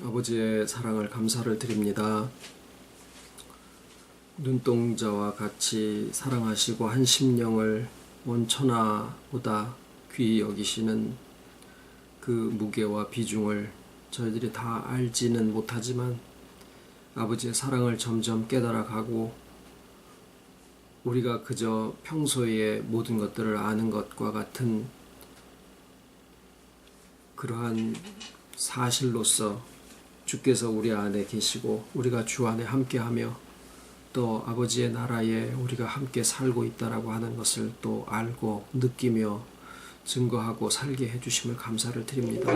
아버지의 사랑을 감사를 드립니다. 눈동자와 같이 사랑하시고 한 심령을 온 천하보다 귀히 여기시는 그 무게와 비중을 저희들이 다 알지는 못하지만 아버지의 사랑을 점점 깨달아가고 우리가 그저 평소에 모든 것들을 아는 것과 같은 그러한 사실로서 주께서 우리 안에 계시고 우리가 주 안에 함께하며 또 아버지의 나라에 우리가 함께 살고 있다라고 하는 것을 또 알고 느끼며 증거하고 살게 해주심을 감사를 드립니다.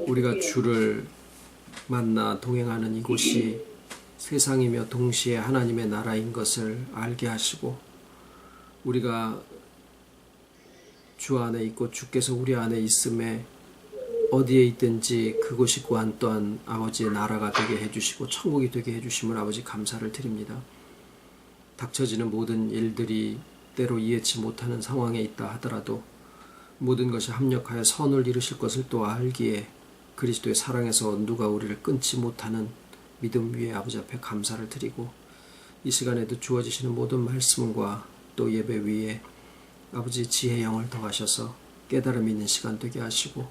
우리가 주를 만나 동행하는 이곳이 세상이며 동시에 하나님의 나라인 것을 알게 하시고 우리가 주 안에 있고 주께서 우리 안에 있음에 어디에 있든지 그곳이 또한 아버지의 나라가 되게 해주시고 천국이 되게 해주심을 아버지 감사를 드립니다. 닥쳐지는 모든 일들이 때로 이해치 못하는 상황에 있다 하더라도 모든 것이 합력하여 선을 이루실 것을 또 알기에 그리스도의 사랑에서 누가 우리를 끊지 못하는 믿음 위에 아버지 앞에 감사를 드리고 이 시간에도 주어지시는 모든 말씀과 또 예배 위에 아버지 지혜의 영을 더하셔서 깨달음 있는 시간 되게 하시고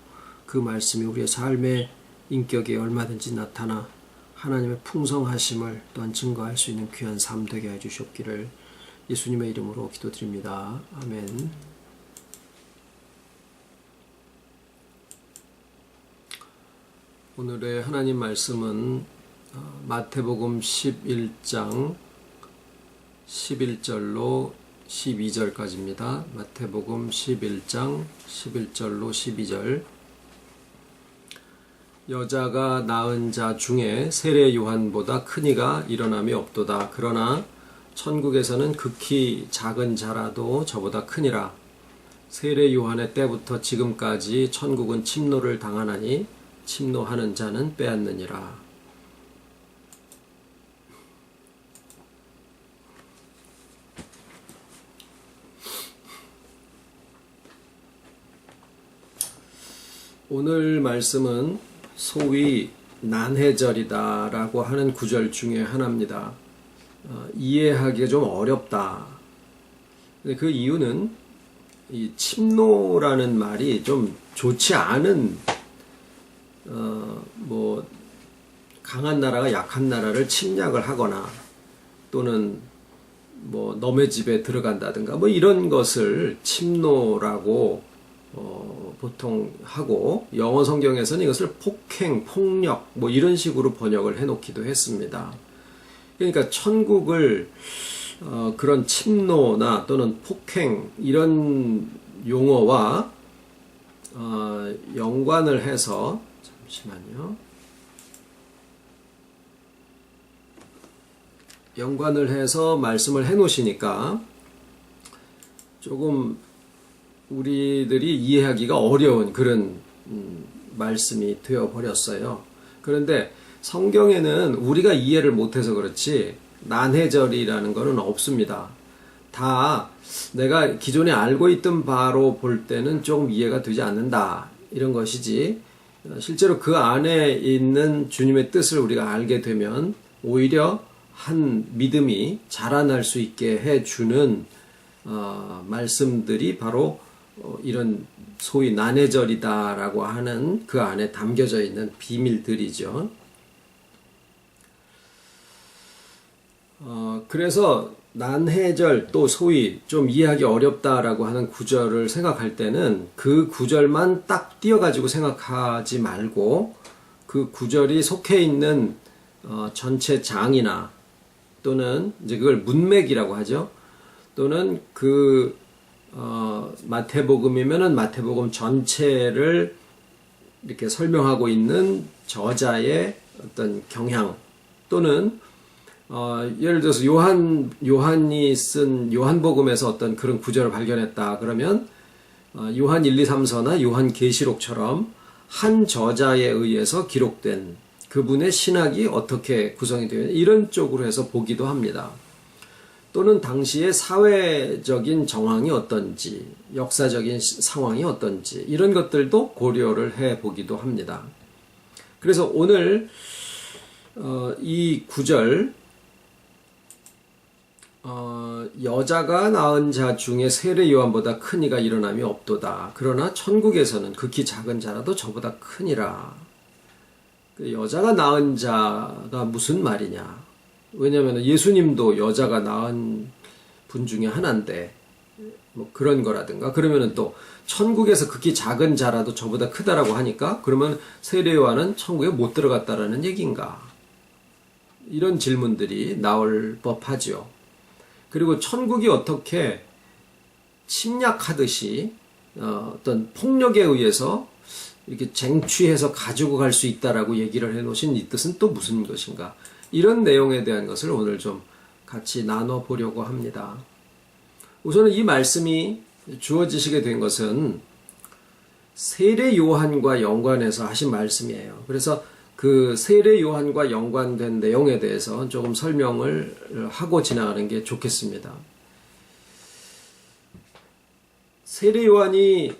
그 말씀이 우리의 삶의 인격에 얼마든지 나타나 하나님의 풍성하심을 또한 증거할 수 있는 귀한 삶 되게 해주시옵기를 예수님의 이름으로 기도드립니다. 아멘. 오늘의 하나님 말씀은 마태복음 11장 11절로 12절까지입니다. 마태복음 11장 11절로 12절. 여자가 낳은 자 중에 세례 요한보다 큰 이가 일어남이 없도다. 그러나 천국에서는 극히 작은 자라도 저보다 크니라. 세례 요한의 때부터 지금까지 천국은 침노를 당하나니 침노하는 자는 빼앗느니라. 오늘 말씀은 소위 난해절이다 라고 하는 구절 중에 하나입니다. 이해하기가 좀 어렵다. 그 이유는 이 침노라는 말이 좀 좋지 않은 강한 나라가 약한 나라를 침략을 하거나 또는 너의 집에 들어간다든가 이런 것을 침노라고 보통 하고 영어 성경에서는 이것을 폭행, 폭력 이런 식으로 번역을 해놓기도 했습니다. 그러니까 천국을 그런 침노나 또는 폭행 이런 용어와 연관을 해서 잠시만요. 연관을 해서 말씀을 해놓으시니까 조금 우리들이 이해하기가 어려운 그런 말씀이 되어버렸어요. 그런데 성경에는 우리가 이해를 못해서 그렇지 난해절이라는 것은 없습니다. 다 내가 기존에 알고 있던 바로 볼 때는 조금 이해가 되지 않는다 이런 것이지 실제로 그 안에 있는 주님의 뜻을 우리가 알게 되면 오히려 한 믿음이 자라날 수 있게 해주는 말씀들이 바로 이런 소위 난해절이다라고 하는 그 안에 담겨져 있는 비밀들이죠. 그래서 난해절 또 소위 좀 이해하기 어렵다라고 하는 구절을 생각할 때는 그 구절만 딱 띄어가지고 생각하지 말고 그 구절이 속해 있는 전체 장이나 또는 이제 그걸 문맥이라고 하죠. 또는 마태복음이면은 마태복음 전체를 이렇게 설명하고 있는 저자의 어떤 경향 또는 예를 들어서 요한이 쓴 요한복음에서 어떤 그런 구절을 발견했다 그러면 요한 1, 2, 3서나 요한계시록처럼 한 저자에 의해서 기록된 그분의 신학이 어떻게 구성이 되어 있는 이런 쪽으로 해서 보기도 합니다. 또는 당시의 사회적인 정황이 어떤지, 역사적인 상황이 어떤지 이런 것들도 고려를 해보기도 합니다. 그래서 오늘 이 구절 여자가 낳은 자 중에 세례 요한보다 큰 이가 일어남이 없도다. 그러나 천국에서는 극히 작은 자라도 저보다 크니라. 여자가 낳은 자가 무슨 말이냐. 왜냐하면 예수님도 여자가 낳은 분 중에 하나인데 뭐 그런 거라든가, 그러면은 또 천국에서 극히 작은 자라도 저보다 크다라고 하니까 그러면 세례 요한은 천국에 못 들어갔다라는 얘기인가? 이런 질문들이 나올 법하죠. 그리고 천국이 어떻게 침략하듯이 어떤 폭력에 의해서 이렇게 쟁취해서 가지고 갈 수 있다라고 얘기를 해놓으신 이 뜻은 또 무슨 것인가? 이런 내용에 대한 것을 오늘 좀 같이 나눠보려고 합니다. 우선은 이 말씀이 주어지시게 된 것은 세례 요한과 연관해서 하신 말씀이에요. 그래서 그 세례 요한과 연관된 내용에 대해서 조금 설명을 하고 지나가는 게 좋겠습니다. 세례 요한이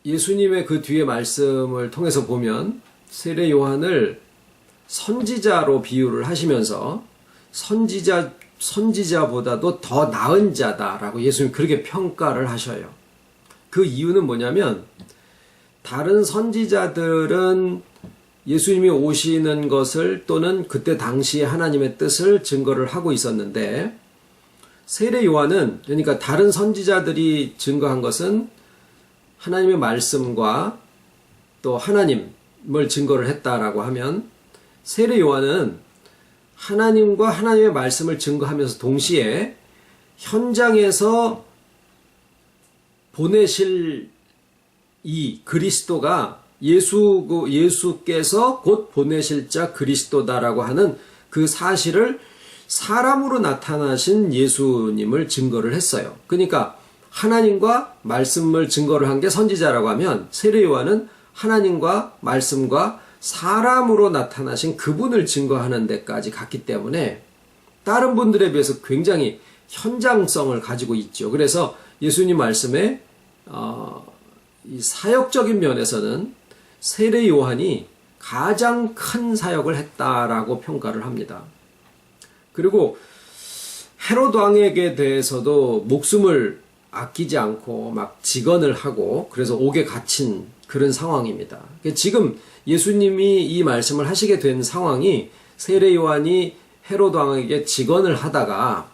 예수님의 그 뒤에 말씀을 통해서 보면 세례 요한을 선지자로 비유를 하시면서 선지자보다도 더 나은 자다라고 예수님이 그렇게 평가를 하셔요. 그 이유는 뭐냐면 다른 선지자들은 예수님이 오시는 것을 또는 그때 당시에 하나님의 뜻을 증거를 하고 있었는데 세례 요한은, 그러니까 다른 선지자들이 증거한 것은 하나님의 말씀과 또 하나님을 증거를 했다라고 하면 세례 요한은 하나님과 하나님의 말씀을 증거하면서 동시에 현장에서 보내실 이 그리스도가 예수께서 곧 보내실 자 그리스도다라고 하는 그 사실을 사람으로 나타나신 예수님을 증거를 했어요. 그러니까 하나님과 말씀을 증거를 한 게 선지자라고 하면 세례 요한은 하나님과 말씀과 사람으로 나타나신 그분을 증거하는 데까지 갔기 때문에 다른 분들에 비해서 굉장히 현장성을 가지고 있죠. 그래서 예수님 말씀에 이 사역적인 면에서는 세례 요한이 가장 큰 사역을 했다라고 평가를 합니다. 그리고 헤롯 왕에게 대해서도 목숨을 아끼지 않고 막 직언을 하고 그래서 옥에 갇힌 그런 상황입니다. 지금 예수님이 이 말씀을 하시게 된 상황이 세례 요한이 헤롯 왕에게 직언을 하다가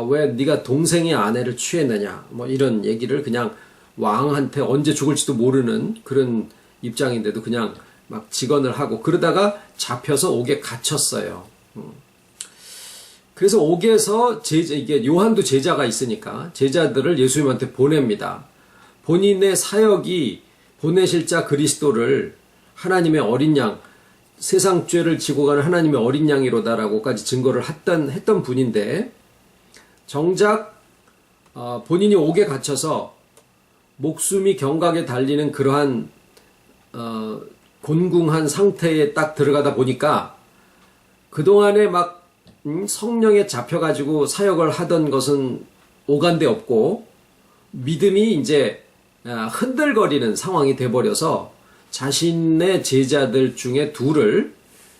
왜 네가 동생의 아내를 취했느냐 뭐 이런 얘기를 그냥 왕한테 언제 죽을지도 모르는 그런 입장인데도 그냥 막 직언을 하고 그러다가 잡혀서 옥에 갇혔어요. 그래서 옥에서 이게 요한도 제자가 있으니까 제자들을 예수님한테 보냅니다. 본인의 사역이 보내실 자 그리스도를 하나님의 어린 양, 세상 죄를 지고 가는 하나님의 어린 양이로다라고까지 증거를 했던 분인데 정작 본인이 옥에 갇혀서 목숨이 경각에 달리는 그러한 곤궁한 상태에 딱 들어가다 보니까 그동안에 막 성령에 잡혀가지고 사역을 하던 것은 오간데 없고 믿음이 이제 흔들거리는 상황이 돼버려서 자신의 제자들 중에 둘을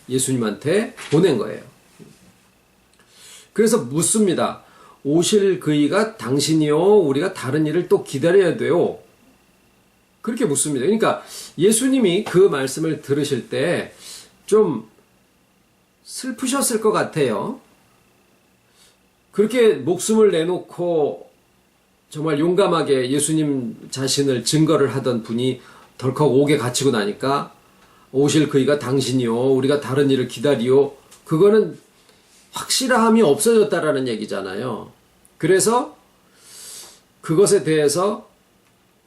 예수님한테 보낸 거예요. 그래서 묻습니다. 오실 그이가 당신이요? 우리가 다른 일을 또 기다려야 돼요? 그렇게 묻습니다. 그러니까 예수님이 그 말씀을 들으실 때 좀 슬프셨을 것 같아요. 그렇게 목숨을 내놓고 정말 용감하게 예수님 자신을 증거를 하던 분이 덜컥 옥에 갇히고 나니까 오실 그이가 당신이요 우리가 다른 일을 기다리요 그거는 확실함이 없어졌다라는 얘기잖아요. 그래서 그것에 대해서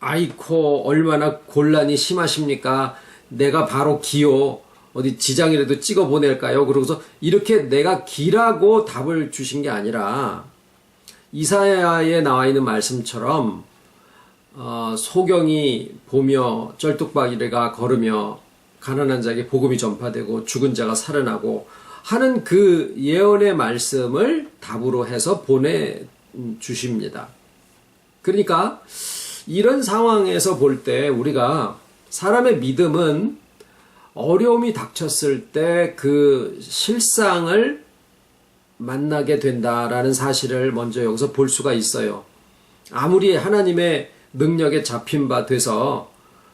아이코 얼마나 곤란이 심하십니까? 내가 바로 기요 어디 지장이라도 찍어 보낼까요? 그러고서 이렇게 내가 기라고 답을 주신 게 아니라 이사야에 나와 있는 말씀처럼 소경이 보며 쩔뚝박이가 걸으며 가난한 자에게 복음이 전파되고 죽은 자가 살아나고 하는 그 예언의 말씀을 답으로 해서 보내주십니다. 그러니까 이런 상황에서 볼 때 우리가 사람의 믿음은 어려움이 닥쳤을 때 그 실상을 만나게 된다라는 사실을 먼저 여기서 볼 수가 있어요. 아무리 하나님의 능력에 잡힌 바 돼서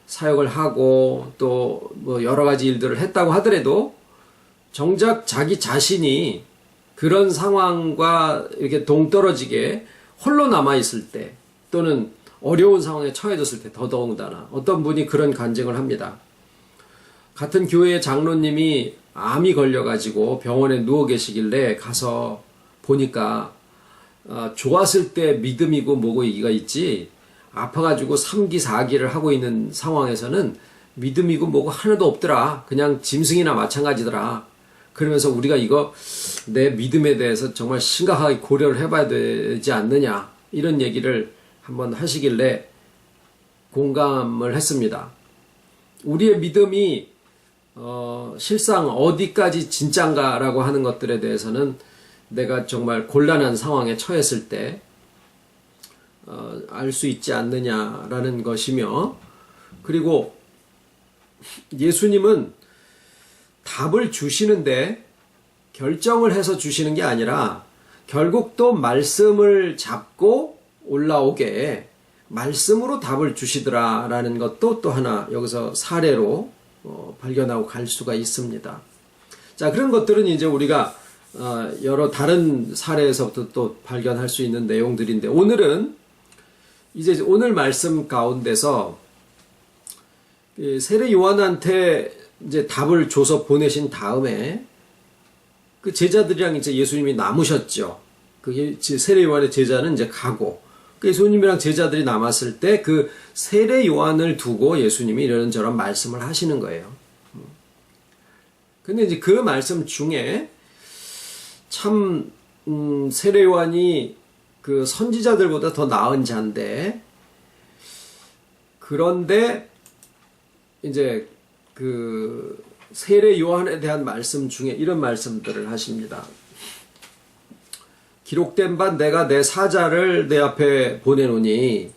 사역을 하고 또 뭐 여러 가지 일들을 했다고 하더라도 정작 자기 자신이 그런 상황과 이렇게 동떨어지게 홀로 남아있을 때 또는 어려운 상황에 처해졌을 때 더더군다나 어떤 분이 그런 간증을 합니다. 같은 교회의 장로님이 암이 걸려가지고 병원에 누워 계시길래 가서 보니까 좋았을 때 믿음이고 뭐고 이가 있지 아파가지고 3기 4기를 하고 있는 상황에서는 믿음이고 뭐고 하나도 없더라. 그냥 짐승이나 마찬가지더라. 그러면서 우리가 이거 내 믿음에 대해서 정말 심각하게 고려를 해봐야 되지 않느냐 이런 얘기를 한번 하시길래 공감을 했습니다. 우리의 믿음이 실상 어디까지 진짠가라고 하는 것들에 대해서는 내가 정말 곤란한 상황에 처했을 때 알 수 있지 않느냐라는 것이며, 그리고 예수님은 답을 주시는데 결정을 해서 주시는 게 아니라 결국 또 말씀을 잡고 올라오게 말씀으로 답을 주시더라라는 것도 또 하나 여기서 사례로 발견하고 갈 수가 있습니다. 자, 그런 것들은 이제 우리가 여러 다른 사례에서부터 또 발견할 수 있는 내용들인데, 오늘은 이제 오늘 말씀 가운데서 세례 요한한테 이제 답을 줘서 보내신 다음에 그 제자들이랑 이제 예수님이 남으셨죠. 그 세례 요한의 제자는 이제 가고, 그 예수님이랑 제자들이 남았을 때 그 세례 요한을 두고 예수님이 이런저런 말씀을 하시는 거예요. 근데 이제 그 말씀 중에 참 세례 요한이 그 선지자들보다 더 나은 자인데, 그런데 이제 그 세례 요한에 대한 말씀 중에 이런 말씀들을 하십니다. 기록된 바 내가 내 사자를 내 앞에 보내노니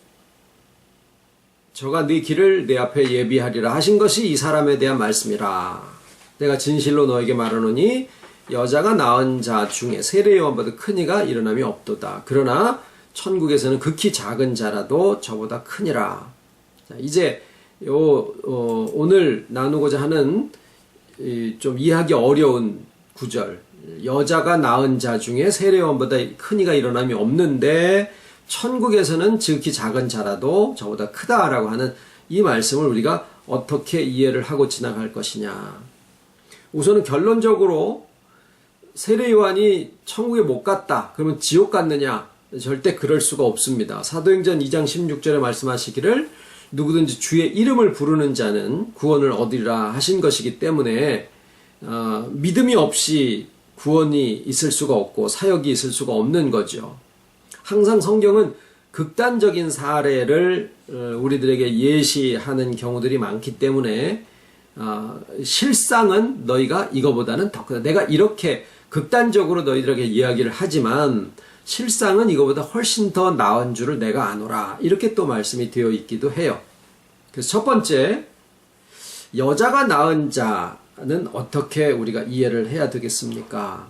저가 네 길을 내 앞에 예비하리라 하신 것이 이 사람에 대한 말씀이라. 내가 진실로 너에게 말하노니 여자가 낳은 자 중에 세례 요한보다 큰 이가 일어남이 없도다. 그러나 천국에서는 극히 작은 자라도 저보다 크니라. 자, 이제 오늘 나누고자 하는 좀 이해하기 어려운 구절, 여자가 낳은 자 중에 세례 요한보다 큰 이가 일어남이 없는데 천국에서는 지극히 작은 자라도 저보다 크다라고 하는 이 말씀을 우리가 어떻게 이해를 하고 지나갈 것이냐. 우선은 결론적으로 세례 요한이 천국에 못 갔다 그러면 지옥 갔느냐? 절대 그럴 수가 없습니다. 사도행전 2장 16절에 말씀하시기를 누구든지 주의 이름을 부르는 자는 구원을 얻으리라 하신 것이기 때문에 믿음이 없이 구원이 있을 수가 없고 사역이 있을 수가 없는 거죠. 항상 성경은 극단적인 사례를 우리들에게 예시하는 경우들이 많기 때문에 실상은 너희가 이거보다는 더 크다. 내가 이렇게 극단적으로 너희들에게 이야기를 하지만 실상은 이거보다 훨씬 더 나은 줄을 내가 아노라. 이렇게 또 말씀이 되어 있기도 해요. 그래서 첫 번째, 여자가 낳은 자는 어떻게 우리가 이해를 해야 되겠습니까?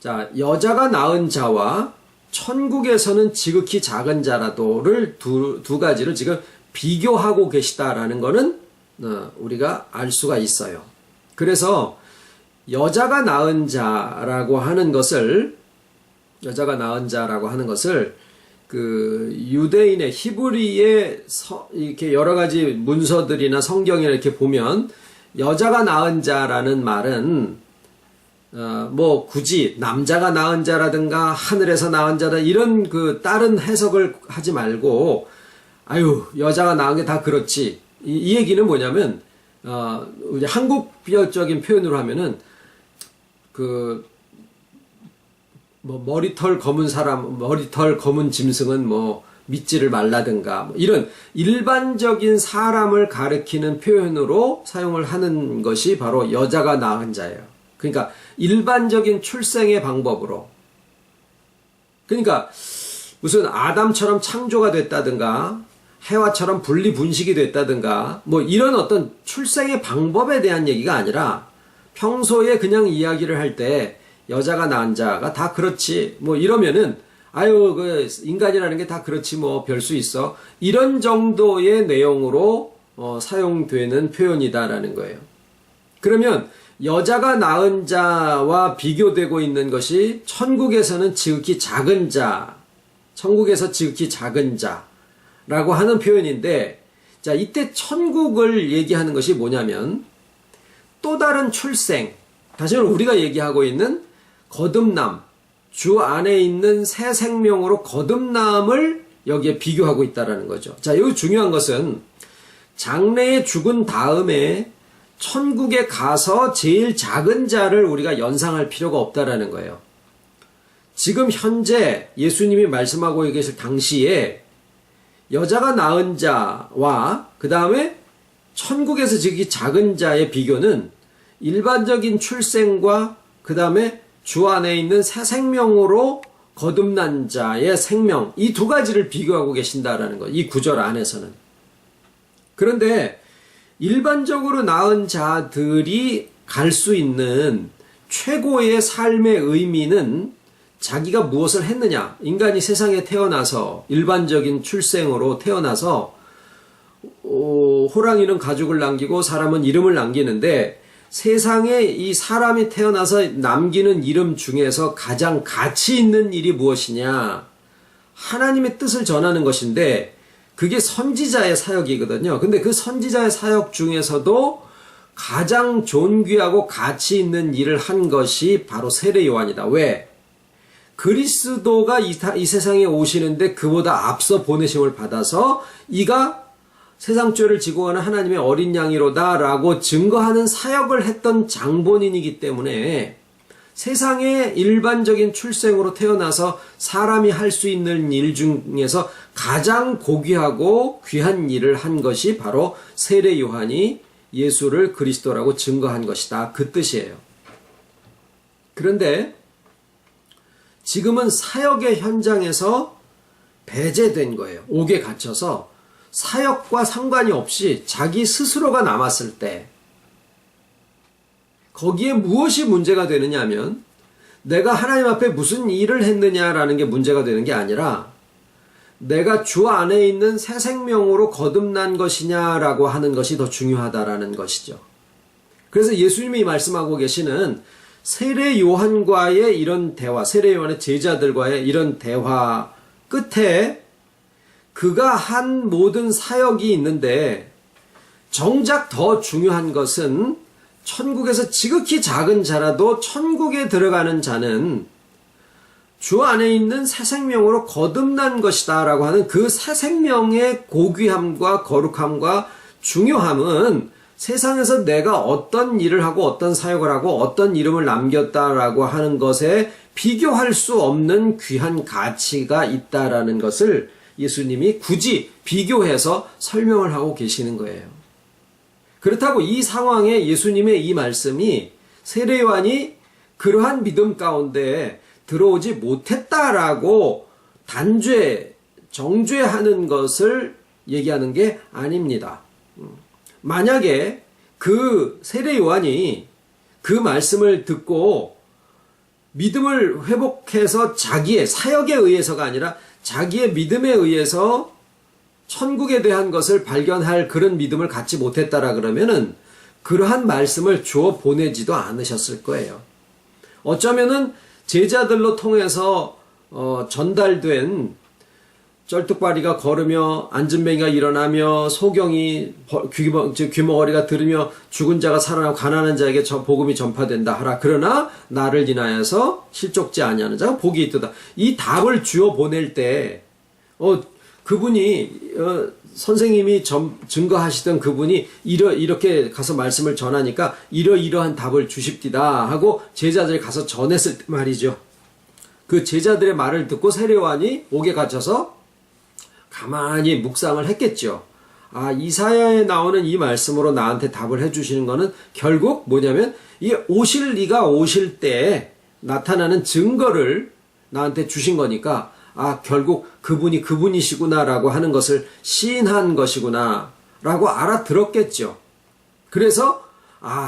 자, 여자가 낳은 자와 천국에서는 지극히 작은 자라도를 두 가지를 지금 비교하고 계시다라는 것은 우리가 알 수가 있어요. 그래서 여자가 낳은 자라고 하는 것을 그 유대인의 히브리의 이렇게 여러 가지 문서들이나 성경에 이렇게 보면 여자가 낳은 자라는 말은 뭐 굳이 남자가 낳은 자라든가 하늘에서 낳은 자다 이런 그 다른 해석을 하지 말고 아유 여자가 낳은 게 다 그렇지 이 얘기는 뭐냐면 우리 한국적인 표현으로 하면은 그 뭐 머리털 검은 짐승은 뭐 믿지를 말라든가 뭐 이런 일반적인 사람을 가리키는 표현으로 사용을 하는 것이 바로 여자가 낳은 자예요. 그러니까 일반적인 출생의 방법으로, 그러니까 무슨 아담처럼 창조가 됐다든가 해와처럼 분리 분식이 됐다든가 뭐 이런 어떤 출생의 방법에 대한 얘기가 아니라 평소에 그냥 이야기를 할 때 여자가 낳은 자가 다 그렇지 뭐 이러면은 아유 그 인간이라는 게 다 그렇지 뭐 별 수 있어 이런 정도의 내용으로 사용되는 표현이다라는 거예요. 그러면 여자가 낳은 자와 비교되고 있는 것이 천국에서는 지극히 작은 자, 천국에서 지극히 작은 자라고 하는 표현인데, 자, 이때 천국을 얘기하는 것이 뭐냐면, 또 다른 출생, 다시 말해 우리가 얘기하고 있는 거듭남, 주 안에 있는 새 생명으로 거듭남을 여기에 비교하고 있다라는 거죠. 자, 여기 중요한 것은 장래에 죽은 다음에 천국에 가서 제일 작은 자를 우리가 연상할 필요가 없다라는 거예요. 지금 현재 예수님이 말씀하고 계실 당시에 여자가 낳은 자와 그 다음에 천국에서 지극히 작은 자의 비교는 일반적인 출생과 그 다음에 주 안에 있는 새 생명으로 거듭난 자의 생명, 이 두 가지를 비교하고 계신다라는 거예요. 이 구절 안에서는. 그런데 일반적으로 낳은 자들이 갈 수 있는 최고의 삶의 의미는 자기가 무엇을 했느냐. 인간이 세상에 태어나서 일반적인 출생으로 태어나서 호랑이는 가죽을 남기고 사람은 이름을 남기는데 세상에 이 사람이 태어나서 남기는 이름 중에서 가장 가치 있는 일이 무엇이냐. 하나님의 뜻을 전하는 것인데 그게 선지자의 사역이거든요. 근데 그 선지자의 사역 중에서도 가장 존귀하고 가치 있는 일을 한 것이 바로 세례 요한이다. 왜? 그리스도가 이 세상에 오시는데 그보다 앞서 보내심을 받아서 이가 세상 죄를 지고 가는 하나님의 어린 양이로다 라고 증거하는 사역을 했던 장본인이기 때문에 세상에 일반적인 출생으로 태어나서 사람이 할 수 있는 일 중에서 가장 고귀하고 귀한 일을 한 것이 바로 세례 요한이 예수를 그리스도라고 증거한 것이다. 그 뜻이에요. 그런데 지금은 사역의 현장에서 배제된 거예요. 옥에 갇혀서 사역과 상관이 없이 자기 스스로가 남았을 때 거기에 무엇이 문제가 되느냐 하면 내가 하나님 앞에 무슨 일을 했느냐라는 게 문제가 되는 게 아니라 내가 주 안에 있는 새 생명으로 거듭난 것이냐라고 하는 것이 더 중요하다라는 것이죠. 그래서 예수님이 말씀하고 계시는 세례 요한과의 이런 대화, 세례 요한의 제자들과의 이런 대화 끝에 그가 한 모든 사역이 있는데 정작 더 중요한 것은 천국에서 지극히 작은 자라도 천국에 들어가는 자는 주 안에 있는 새 생명으로 거듭난 것이다 라고 하는 그 새 생명의 고귀함과 거룩함과 중요함은 세상에서 내가 어떤 일을 하고 어떤 사역을 하고 어떤 이름을 남겼다라고 하는 것에 비교할 수 없는 귀한 가치가 있다라는 것을 예수님이 굳이 비교해서 설명을 하고 계시는 거예요. 그렇다고 이 상황에 예수님의 이 말씀이 세례 요한이 그러한 믿음 가운데 들어오지 못했다라고 단죄, 정죄하는 것을 얘기하는 게 아닙니다. 만약에 그 세례 요한이 그 말씀을 듣고 믿음을 회복해서 자기의 사역에 의해서가 아니라 자기의 믿음에 의해서 천국에 대한 것을 발견할 그런 믿음을 갖지 못했다라 그러면은 그러한 말씀을 주어 보내지도 않으셨을 거예요. 어쩌면은 제자들로 통해서 전달된 쩔뚝바리가 걸으며 앉은뱅이가 일어나며 소경이 귀머거리가 들으며 죽은 자가 살아나고 가난한 자에게 복음이 전파된다 하라. 그러나 나를 인하여서 실족지 아니하는 자가 복이 있도다. 이 답을 주어 보낼 때 그분이 선생님이 증거하시던 그분이 이렇게 가서 말씀을 전하니까 이러이러한 답을 주십디다 하고 제자들이 가서 전했을 때 말이죠. 그 제자들의 말을 듣고 세례 요한이 옥에 갇혀서 가만히 묵상을 했겠죠. 아, 이사야에 나오는 이 말씀으로 나한테 답을 해주시는 거는 결국 뭐냐면 이 네가 오실 때 나타나는 증거를 나한테 주신 거니까 아, 결국 그분이 그분이시구나라고 하는 것을 시인한 것이구나라고 알아들었겠죠. 그래서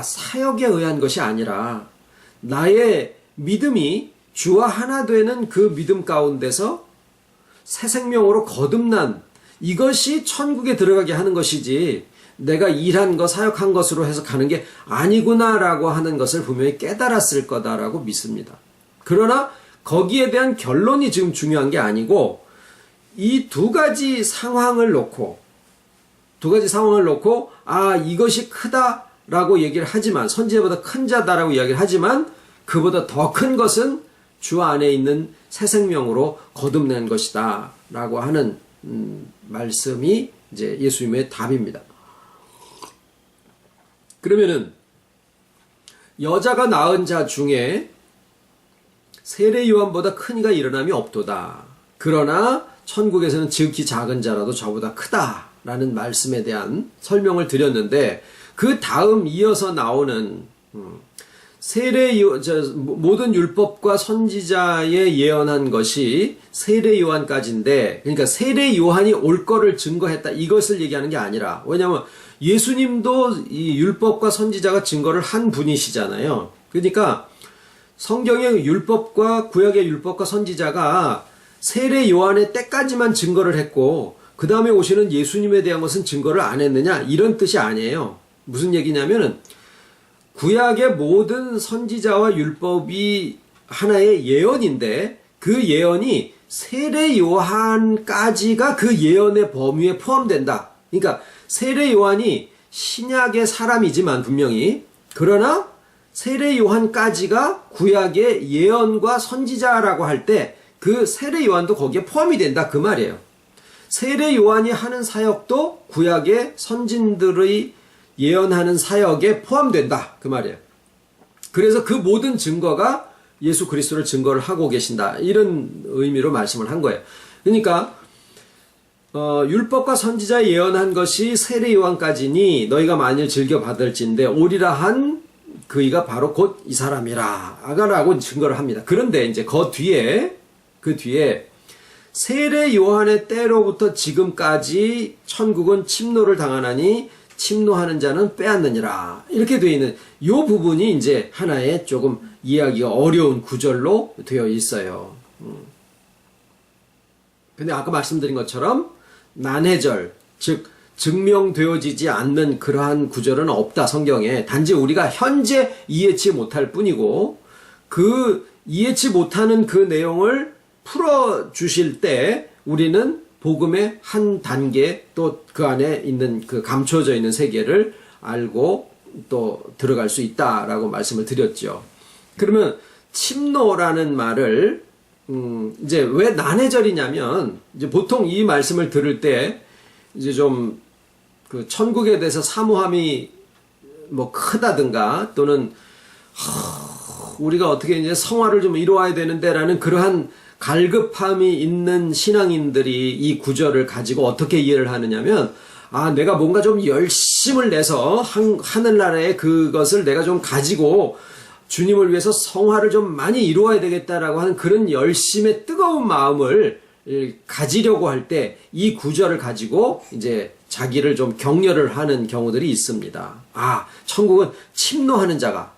사역에 의한 것이 아니라 나의 믿음이 주와 하나 되는 그 믿음 가운데서 새 생명으로 거듭난 이것이 천국에 들어가게 하는 것이지 내가 일한 것, 사역한 것으로 해서 가는 게 아니구나라고 하는 것을 분명히 깨달았을 거다라고 믿습니다. 그러나 거기에 대한 결론이 지금 중요한 게 아니고 이 두 가지 상황을 놓고 이것이 크다라고 얘기를 하지만 선지자보다 큰 자다라고 이야기를 하지만 그보다 더 큰 것은 주 안에 있는 새 생명으로 거듭낸 것이다 라고 하는 말씀이 이제 예수님의 답입니다. 그러면은 여자가 낳은 자 중에 세례 요한보다 큰 이가 일어남이 없도다. 그러나 천국에서는 지극히 작은 자라도 저보다 크다라는 말씀에 대한 설명을 드렸는데 그 다음 이어서 나오는 모든 율법과 선지자에 예언한 것이 세례 요한까지인데, 그러니까 세례 요한이 올 거를 증거했다 이것을 얘기하는 게 아니라, 왜냐하면 예수님도 이 율법과 선지자가 증거를 한 분이시잖아요. 그러니까 성경의 율법과 구약의 율법과 선지자가 세례 요한의 때까지만 증거를 했고 그 다음에 오시는 예수님에 대한 것은 증거를 안 했느냐 이런 뜻이 아니에요. 무슨 얘기냐면은 구약의 모든 선지자와 율법이 하나의 예언인데 그 예언이 세례 요한까지가 그 예언의 범위에 포함된다. 그러니까 세례 요한이 신약의 사람이지만 분명히, 그러나 세례 요한까지가 구약의 예언과 선지자라고 할 때 그 세례 요한도 거기에 포함이 된다 그 말이에요. 세례 요한이 하는 사역도 구약의 선진들의 예언하는 사역에 포함된다 그 말이에요. 그래서 그 모든 증거가 예수 그리스도를 증거를 하고 계신다 이런 의미로 말씀을 한 거예요. 그러니까 율법과 선지자 예언한 것이 세례 요한까지니 너희가 만일 즐겨 받을진대 오리라 한 그이가 바로 곧 이 사람이라 라고 증거를 합니다. 그런데 이제 그 뒤에 세례 요한의 때로부터 지금까지 천국은 침노를 당하나니 침노하는 자는 빼앗느니라 이렇게 되어 있는 이 부분이 이제 하나의 조금 이해하기가 어려운 구절로 되어 있어요. 근데 아까 말씀드린 것처럼 난해절, 즉 증명되어지지 않는 그러한 구절은 없다 성경에. 단지 우리가 현재 이해치 못할 뿐이고 그 이해치 못하는 그 내용을 풀어주실 때 우리는 복음의 한 단계 또 그 안에 있는 그 감춰져 있는 세계를 알고 또 들어갈 수 있다라고 말씀을 드렸죠. 그러면 침노라는 말을 이제 왜 난해절이냐면 이제 보통 이 말씀을 들을 때 이제 좀 그 천국에 대해서 사모함이 뭐 크다든가 또는 우리가 어떻게 이제 성화를 좀 이루어야 되는데라는 그러한 갈급함이 있는 신앙인들이 이 구절을 가지고 어떻게 이해를 하느냐면 내가 뭔가 좀 열심을 내서 하늘나라의 그것을 내가 좀 가지고 주님을 위해서 성화를 좀 많이 이루어야 되겠다라고 하는 그런 열심의 뜨거운 마음을 가지려고 할 때 이 구절을 가지고 이제 자기를 좀 격려를 하는 경우들이 있습니다. 천국은 침노하는 자가,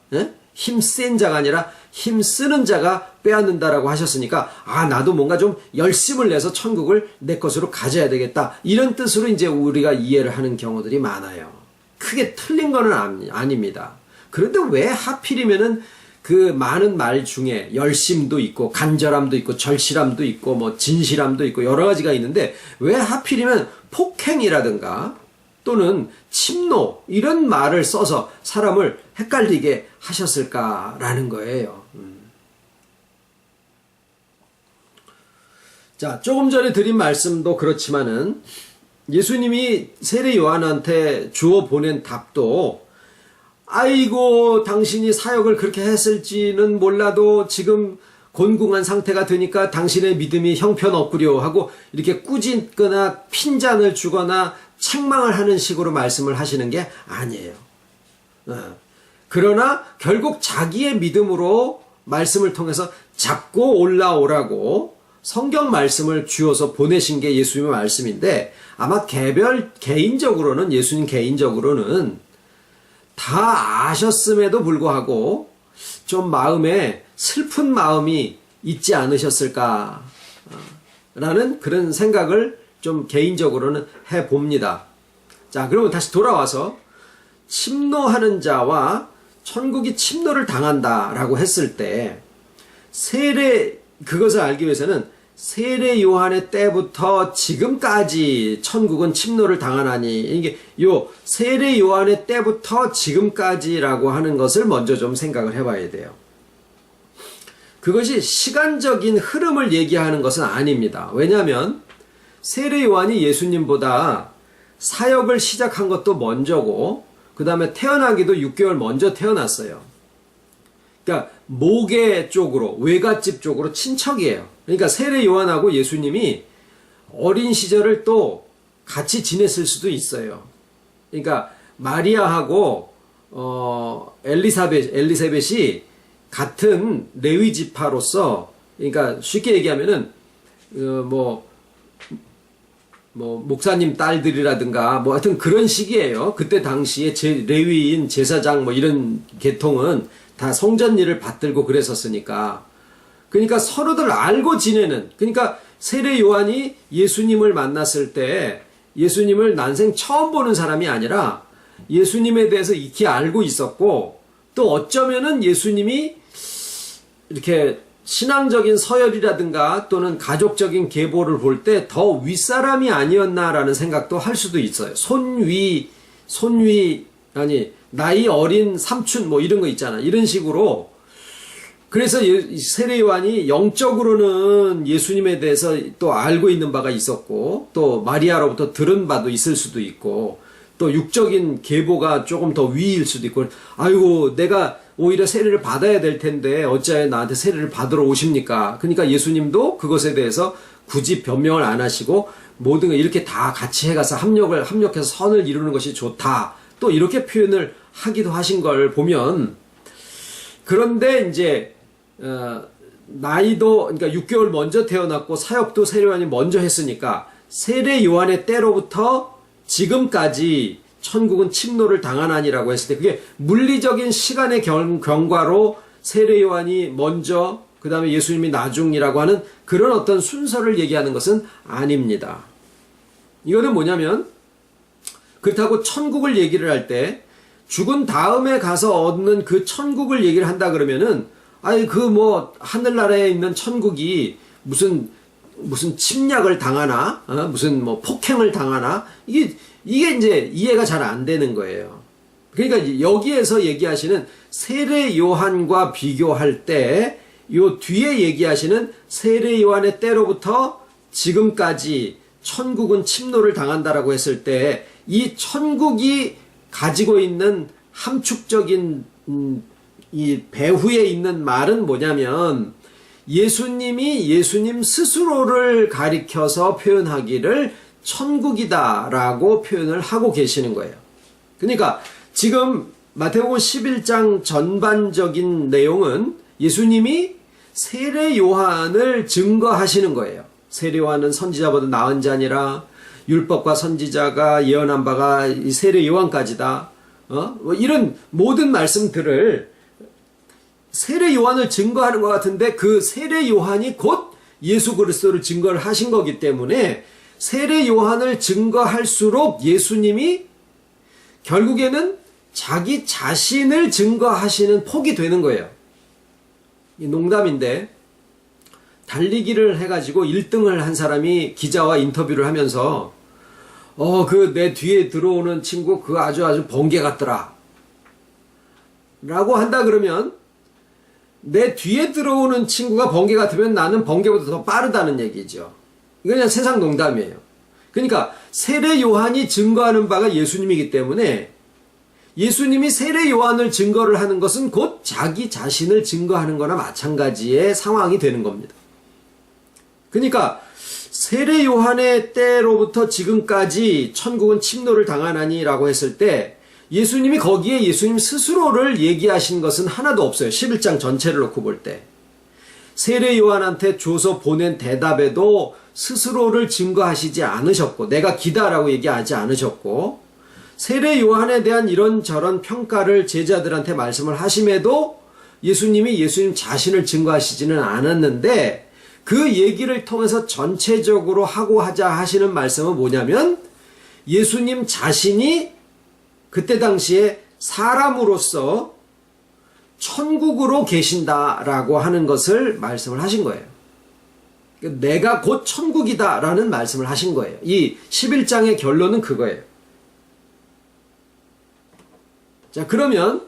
힘센 자가 아니라 힘쓰는 자가 빼앗는다라고 하셨으니까 나도 뭔가 좀 열심을 내서 천국을 내 것으로 가져야 되겠다 이런 뜻으로 이제 우리가 이해를 하는 경우들이 많아요. 크게 틀린 거는 아닙니다. 그런데 왜 하필이면은 그 많은 말 중에 열심도 있고 간절함도 있고 절실함도 있고 뭐 진실함도 있고 여러 가지가 있는데 왜 하필이면 폭행이라든가 또는 침노 이런 말을 써서 사람을 헷갈리게 하셨을까라는 거예요. 자, 조금 전에 드린 말씀도 그렇지만은 예수님이 세례 요한한테 주어 보낸 답도 아이고 당신이 사역을 그렇게 했을지는 몰라도 지금 곤궁한 상태가 되니까 당신의 믿음이 형편없구려 하고 이렇게 꾸짖거나 핀잔을 주거나 책망을 하는 식으로 말씀을 하시는 게 아니에요. 그러나 결국 자기의 믿음으로 말씀을 통해서 잡고 올라오라고 성경 말씀을 주어서 보내신 게 예수님의 말씀인데, 아마 개인적으로는, 예수님 개인적으로는 다 아셨음에도 불구하고 좀 마음에 슬픈 마음이 있지 않으셨을까 라는 그런 생각을 좀 개인적으로는 해봅니다. 자, 그러면 다시 돌아와서 침노하는 자와 천국이 침노를 당한다라고 했을 때, 그것을 알기 위해서는 세례 요한의 때부터 지금까지 천국은 침노를 당하나니, 이게 요 세례 요한의 때부터 지금까지라고 하는 것을 먼저 좀 생각을 해봐야 돼요. 그것이 시간적인 흐름을 얘기하는 것은 아닙니다. 왜냐하면 세례 요한이 예수님보다 사역을 시작한 것도 먼저고, 그 다음에 태어나기도 6개월 먼저 태어났어요. 그러니까 모계 쪽으로, 외갓집 쪽으로 친척이에요. 그러니까 세례 요한하고 예수님이 어린 시절을 또 같이 지냈을 수도 있어요. 그러니까 마리아하고 엘리사벳이 같은 레위 지파로서, 그러니까 쉽게 얘기하면은 목사님 딸들이라든가 하여튼 그런 식이에요. 그때 당시에 레위인, 제사장 이런 계통은 다 성전 일을 받들고 그랬었으니까. 그러니까 서로들 알고 지내는, 그러니까 세례 요한이 예수님을 만났을 때 예수님을 난생 처음 보는 사람이 아니라 예수님에 대해서 익히 알고 있었고, 또 어쩌면은 예수님이 이렇게 신앙적인 서열이라든가 또는 가족적인 계보를 볼 때 더 윗사람이 아니었나라는 생각도 할 수도 있어요. 나이 어린 삼촌 이런 거 있잖아. 이런 식으로. 그래서 세례 요한이 영적으로는 예수님에 대해서 또 알고 있는 바가 있었고, 또 마리아로부터 들은 바도 있을 수도 있고, 또 육적인 계보가 조금 더 위일 수도 있고, 아이고 내가 오히려 세례를 받아야 될 텐데 어찌하여 나한테 세례를 받으러 오십니까? 그러니까 예수님도 그것에 대해서 굳이 변명을 안 하시고 모든 거 이렇게 다 같이 해가서 합력해서 선을 이루는 것이 좋다. 또 이렇게 표현을 하기도 하신 걸 보면, 그런데 이제 나이도, 그러니까 6개월 먼저 태어났고 사역도 세례 요한이 먼저 했으니까 세례 요한의 때로부터 지금까지 천국은 침노를 당하나니라고 했을 때, 그게 물리적인 시간의 경과로 세례 요한이 먼저, 그 다음에 예수님이 나중이라고 하는 그런 어떤 순서를 얘기하는 것은 아닙니다. 이거는 뭐냐면, 그렇다고 천국을 얘기를 할 때 죽은 다음에 가서 얻는 그 천국을 얘기를 한다 그러면은, 하늘나라에 있는 천국이 무슨 침략을 당하나, 무슨 폭행을 당하나, 이게 이제 이해가 잘 안 되는 거예요. 그러니까 여기에서 얘기하시는 세례 요한과 비교할 때, 요 뒤에 얘기하시는 세례 요한의 때로부터 지금까지 천국은 침노를 당한다라고 했을 때, 이 천국이 가지고 있는 함축적인 이 배후에 있는 말은 뭐냐면, 예수님이 예수님 스스로를 가리켜서 표현하기를 천국이다라고 표현을 하고 계시는 거예요. 그러니까 지금 마태복음 11장 전반적인 내용은 예수님이 세례 요한을 증거하시는 거예요. 세례 요한은 선지자보다 나은 자니라, 율법과 선지자가 예언한 바가 이 세례 요한까지다. 이런 모든 말씀들을 세례 요한을 증거하는 것 같은데, 그 세례 요한이 곧 예수 그리스도를 증거를 하신 거기 때문에 세례 요한을 증거할수록 예수님이 결국에는 자기 자신을 증거하시는 폭이 되는 거예요. 이 농담인데, 달리기를 해가지고 1등을 한 사람이 기자와 인터뷰를 하면서 내 뒤에 들어오는 친구 그거 아주 번개 같더라 라고 한다 그러면, 내 뒤에 들어오는 친구가 번개 같으면 나는 번개보다 더 빠르다는 얘기죠. 이건 그냥 세상 농담이에요. 그러니까 세례 요한이 증거하는 바가 예수님이기 때문에 예수님이 세례 요한을 증거를 하는 것은 곧 자기 자신을 증거하는 거나 마찬가지의 상황이 되는 겁니다. 그러니까 세례 요한의 때로부터 지금까지 천국은 침노를 당하나니라고 했을 때, 예수님이 거기에 예수님 스스로를 얘기하신 것은 하나도 없어요. 11장 전체를 놓고 볼 때. 세례 요한한테 줘서 보낸 대답에도 스스로를 증거하시지 않으셨고 내가 기다라고 얘기하지 않으셨고 세례 요한에 대한 이런저런 평가를 제자들한테 말씀을 하심에도 예수님이 예수님 자신을 증거하시지는 않았는데 그 얘기를 통해서 전체적으로 하고자 하시는 말씀은 뭐냐면 예수님 자신이 그때 당시에 사람으로서 천국으로 계신다라고 하는 것을 말씀을 하신 거예요. 내가 곧 천국이다라는 말씀을 하신 거예요. 이 11장의 결론은 그거예요. 자, 그러면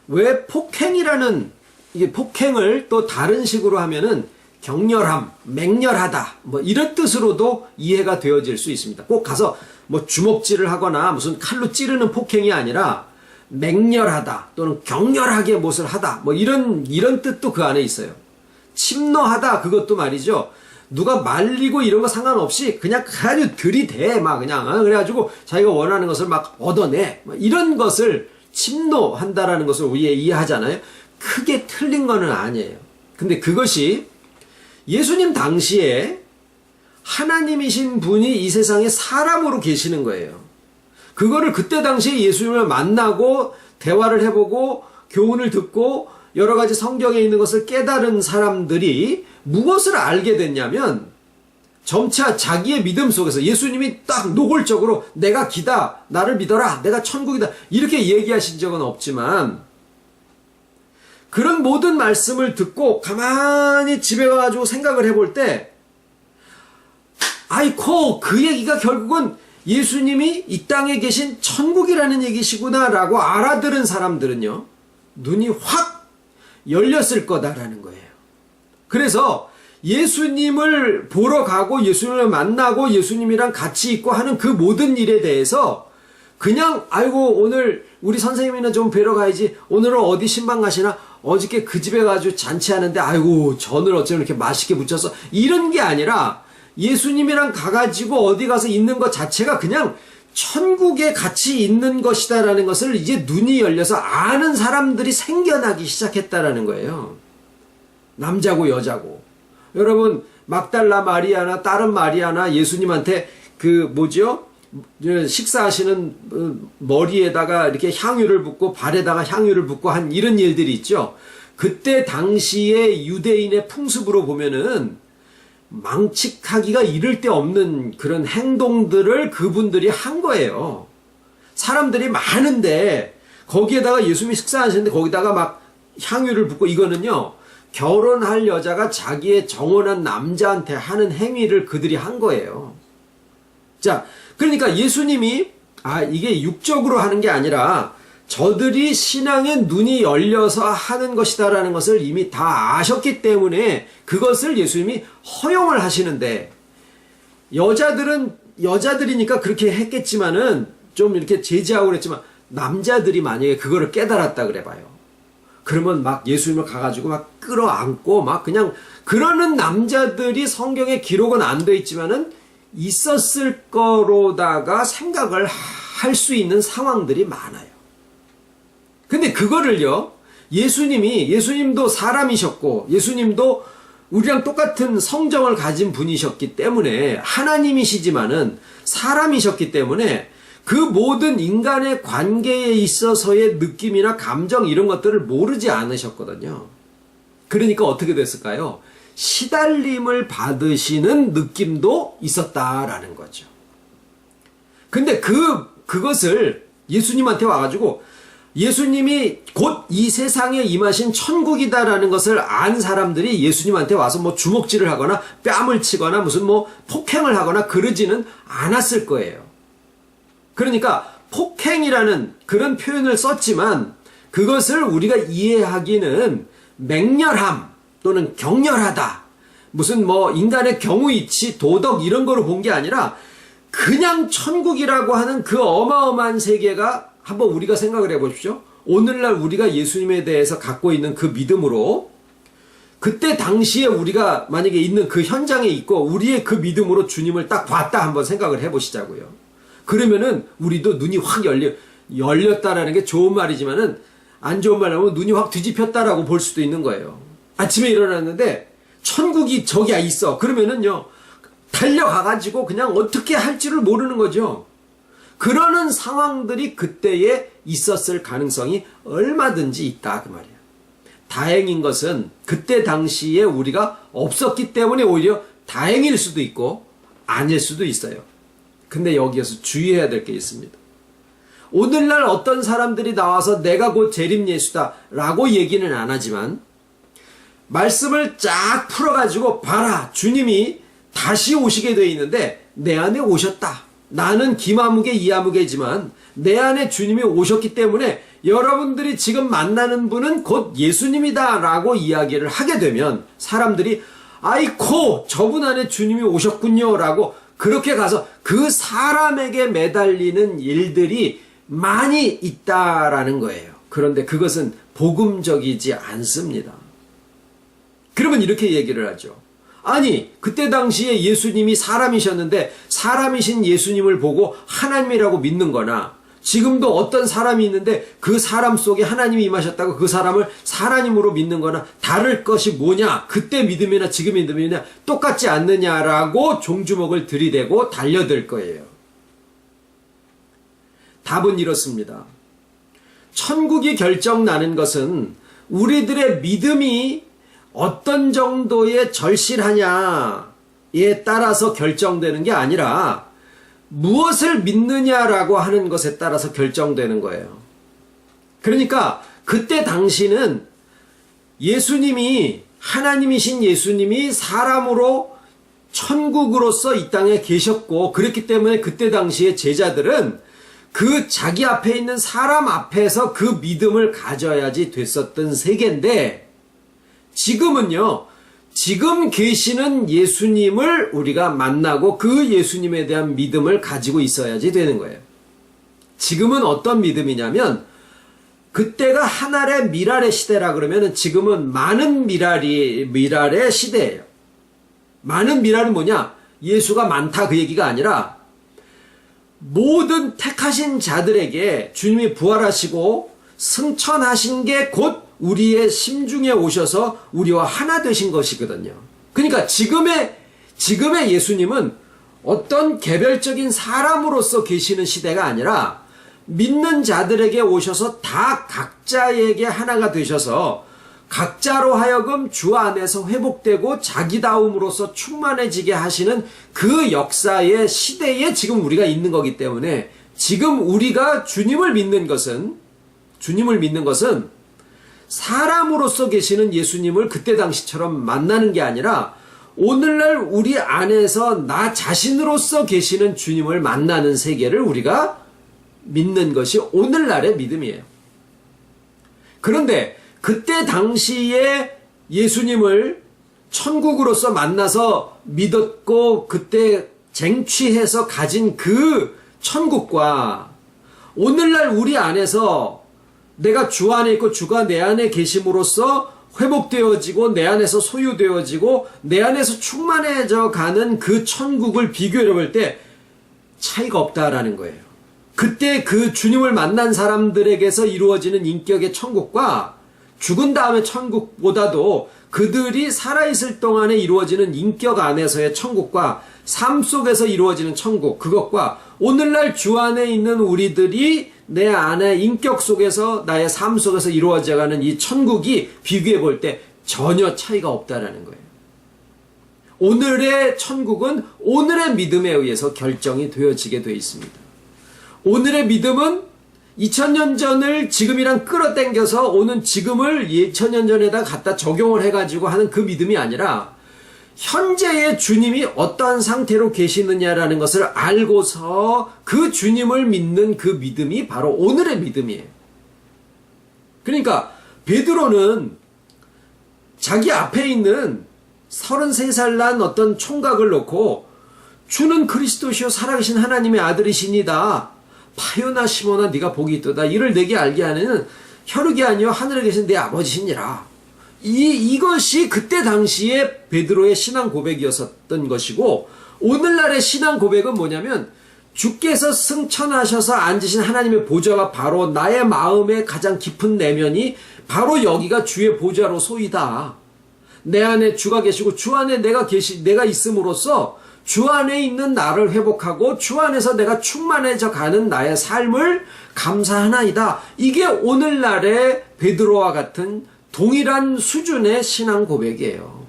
왜 폭행이라는 이게 폭행을 또 다른 식으로 하면은 격렬함, 맹렬하다 뭐 이런 뜻으로도 이해가 되어질 수 있습니다. 꼭 가서 뭐 주먹질을 하거나 무슨 칼로 찌르는 폭행이 아니라 맹렬하다 또는 격렬하게 무엇을 하다 뭐 이런 뜻도 그 안에 있어요. 침노하다 그것도 말이죠. 누가 말리고 이런 거 상관없이 그냥 아주 들이대 막 그냥 그래가지고 자기가 원하는 것을 막 얻어내 이런 것을 침노한다라는 것을 우리가 이해하잖아요. 크게 틀린 거는 아니에요. 근데 그것이 예수님 당시에 하나님이신 분이 이 세상에 사람으로 계시는 거예요. 그거를 그때 당시에 예수님을 만나고 대화를 해보고 교훈을 듣고 여러 가지 성경에 있는 것을 깨달은 사람들이 무엇을 알게 됐냐면 점차 자기의 믿음 속에서 예수님이 딱 노골적으로 내가 기다, 나를 믿어라, 내가 천국이다 이렇게 얘기하신 적은 없지만 그런 모든 말씀을 듣고 가만히 집에 가가지고 생각을 해볼 때 아이코 그 얘기가 결국은 예수님이 이 땅에 계신 천국이라는 얘기시구나 라고 알아들은 사람들은요 눈이 확 열렸을 거다라는 거예요. 그래서 예수님을 보러 가고 예수님을 만나고 예수님이랑 같이 있고 하는 그 모든 일에 대해서 그냥 아이고 오늘 우리 선생님이나 좀 뵈러 가야지 오늘은 어디 신방 가시나 어저께 그 집에 가지고 잔치하는데 아이고 전을 어쩌면 이렇게 맛있게 무쳤어 이런 게 아니라 예수님이랑 가가지고 어디 가서 있는 것 자체가 그냥 천국에 같이 있는 것이다라는 것을 이제 눈이 열려서 아는 사람들이 생겨나기 시작했다라는 거예요. 남자고 여자고. 여러분 막달라 마리아나 다른 마리아나 예수님한테 그 뭐죠? 식사하시는 머리에다가 이렇게 향유를 붓고 발에다가 향유를 붓고 한 이런 일들이 있죠. 그때 당시에 유대인의 풍습으로 보면은 망측하기가 이를 데 없는 그런 행동들을 그분들이 한 거예요. 사람들이 많은데 거기에다가 예수님이 식사하시는데 거기다가 막 향유를 붓고 이거는요. 결혼할 여자가 자기의 정혼한 남자한테 하는 행위를 그들이 한 거예요. 자, 그러니까 예수님이 이게 육적으로 하는 게 아니라 저들이 신앙의 눈이 열려서 하는 것이다라는 것을 이미 다 아셨기 때문에 그것을 예수님이 허용을 하시는데 여자들은 여자들이니까 그렇게 했겠지만은 좀 이렇게 제지하고 그랬지만 남자들이 만약에 그거를 깨달았다 그래 봐요. 그러면 막 예수님을 가가지고 막 끌어안고 막 그냥 그러는 남자들이 성경에 기록은 안 돼 있지만은 있었을 거로다가 생각을 할 수 있는 상황들이 많아요. 근데 그거를요, 예수님도 사람이셨고, 예수님도 우리랑 똑같은 성정을 가진 분이셨기 때문에, 하나님이시지만은 사람이셨기 때문에, 그 모든 인간의 관계에 있어서의 느낌이나 감정 이런 것들을 모르지 않으셨거든요. 그러니까 어떻게 됐을까요? 시달림을 받으시는 느낌도 있었다라는 거죠. 근데 그것을 예수님한테 와가지고 예수님이 곧 이 세상에 임하신 천국이다라는 것을 안 사람들이 예수님한테 와서 뭐 주먹질을 하거나 뺨을 치거나 무슨 뭐 폭행을 하거나 그러지는 않았을 거예요. 그러니까 폭행이라는 그런 표현을 썼지만 그것을 우리가 이해하기는 맹렬함 또는 격렬하다 무슨 뭐 인간의 경우이치 도덕 이런 거로 본 게 아니라 그냥 천국이라고 하는 그 어마어마한 세계가 한번 우리가 생각을 해보십시오. 오늘날 우리가 예수님에 대해서 갖고 있는 그 믿음으로 그때 당시에 우리가 만약에 있는 그 현장에 있고 우리의 그 믿음으로 주님을 딱 봤다 한번 생각을 해보시자고요. 그러면은 우리도 눈이 확 열렸다라는 게 좋은 말이지만은 안 좋은 말로 하면 눈이 확 뒤집혔다라고 볼 수도 있는 거예요. 아침에 일어났는데 천국이 저기 있어. 그러면은요, 달려가가지고 그냥 어떻게 할지를 모르는 거죠. 그러는 상황들이 그때에 있었을 가능성이 얼마든지 있다 그 말이에요. 다행인 것은 그때 당시에 우리가 없었기 때문에 오히려 다행일 수도 있고 아닐 수도 있어요. 근데 여기에서 주의해야 될 게 있습니다. 오늘날 어떤 사람들이 나와서 내가 곧 재림 예수다 라고 얘기는 안 하지만 말씀을 쫙 풀어가지고 봐라, 주님이 다시 오시게 되어 있는데 내 안에 오셨다. 나는 김아무개 이아무개지만 내 안에 주님이 오셨기 때문에 여러분들이 지금 만나는 분은 곧 예수님이다 라고 이야기를 하게 되면 사람들이 아이코 저분 안에 주님이 오셨군요 라고 그렇게 가서 그 사람에게 매달리는 일들이 많이 있다라는 거예요. 그런데 그것은 복음적이지 않습니다. 그러면 이렇게 얘기를 하죠. 아니, 그때 당시에 예수님이 사람이셨는데 사람이신 예수님을 보고 하나님이라고 믿는 거나 지금도 어떤 사람이 있는데 그 사람 속에 하나님이 임하셨다고 그 사람을 하나님으로 믿는 거나 다를 것이 뭐냐? 그때 믿음이나 지금 믿음이나 똑같지 않느냐라고 종주먹을 들이대고 달려들 거예요. 답은 이렇습니다. 천국이 결정나는 것은 우리들의 믿음이 어떤 정도의 절실하냐에 따라서 결정되는 게 아니라 무엇을 믿느냐라고 하는 것에 따라서 결정되는 거예요. 그러니까 그때 당시는 예수님이 하나님이신 예수님이 사람으로 천국으로서 이 땅에 계셨고 그렇기 때문에 그때 당시에 제자들은 그 자기 앞에 있는 사람 앞에서 그 믿음을 가져야지 됐었던 세계인데 지금은요. 지금 계시는 예수님을 우리가 만나고 그 예수님에 대한 믿음을 가지고 있어야지 되는 거예요. 지금은 어떤 믿음이냐면 그때가 하늘의 미랄의 시대라 그러면 지금은 많은 미랄의 시대예요. 많은 미랄은 뭐냐? 예수가 많다 그 얘기가 아니라 모든 택하신 자들에게 주님이 부활하시고 승천하신 게 곧 우리의 심중에 오셔서 우리와 하나 되신 것이거든요. 그러니까 지금의 예수님은 어떤 개별적인 사람으로서 계시는 시대가 아니라 믿는 자들에게 오셔서 다 각자에게 하나가 되셔서 각자로 하여금 주 안에서 회복되고 자기다움으로서 충만해지게 하시는 그 역사의 시대에 지금 우리가 있는 거기 때문에 지금 우리가 주님을 믿는 것은 사람으로서 계시는 예수님을 그때 당시처럼 만나는 게 아니라 오늘날 우리 안에서 나 자신으로서 계시는 주님을 만나는 세계를 우리가 믿는 것이 오늘날의 믿음이에요. 그런데 그때 당시에 예수님을 천국으로서 만나서 믿었고 그때 쟁취해서 가진 그 천국과 오늘날 우리 안에서 내가 주 안에 있고 주가 내 안에 계심으로써 회복되어지고 내 안에서 소유되어지고 내 안에서 충만해져 가는 그 천국을 비교해 볼 때 차이가 없다라는 거예요. 그때 그 주님을 만난 사람들에게서 이루어지는 인격의 천국과 죽은 다음의 천국보다도 그들이 살아있을 동안에 이루어지는 인격 안에서의 천국과 삶 속에서 이루어지는 천국, 그것과 오늘날 주 안에 있는 우리들이 내 안에 인격 속에서 나의 삶 속에서 이루어져가는 이 천국이 비교해 볼 때 전혀 차이가 없다라는 거예요. 오늘의 천국은 오늘의 믿음에 의해서 결정이 되어지게 되어 있습니다. 오늘의 믿음은 2000년 전을 지금이랑 끌어당겨서 오는 지금을 2000년 전에다 갖다 적용을 해가지고 하는 그 믿음이 아니라 현재의 주님이 어떠한 상태로 계시느냐라는 것을 알고서 그 주님을 믿는 그 믿음이 바로 오늘의 믿음이에요. 그러니까 베드로는 자기 앞에 있는 33살 난 어떤 총각을 놓고 주는 그리스도시요 살아계신 하나님의 아들이시니다. 파요나 시모나 네가 복이 있도다. 이를 내게 알게 하는 혈육이 아니요 하늘에 계신 내 아버지시니라. 이것이 그때 당시에 베드로의 신앙 고백이었던 것이고 오늘날의 신앙 고백은 뭐냐면 주께서 승천하셔서 앉으신 하나님의 보좌가 바로 나의 마음의 가장 깊은 내면이 바로 여기가 주의 보좌로 소이다. 내 안에 주가 계시고 주 안에 내가 있음으로써 주 안에 있는 나를 회복하고 주 안에서 내가 충만해져 가는 나의 삶을 감사하나이다. 이게 오늘날의 베드로와 같은 동일한 수준의 신앙 고백이에요.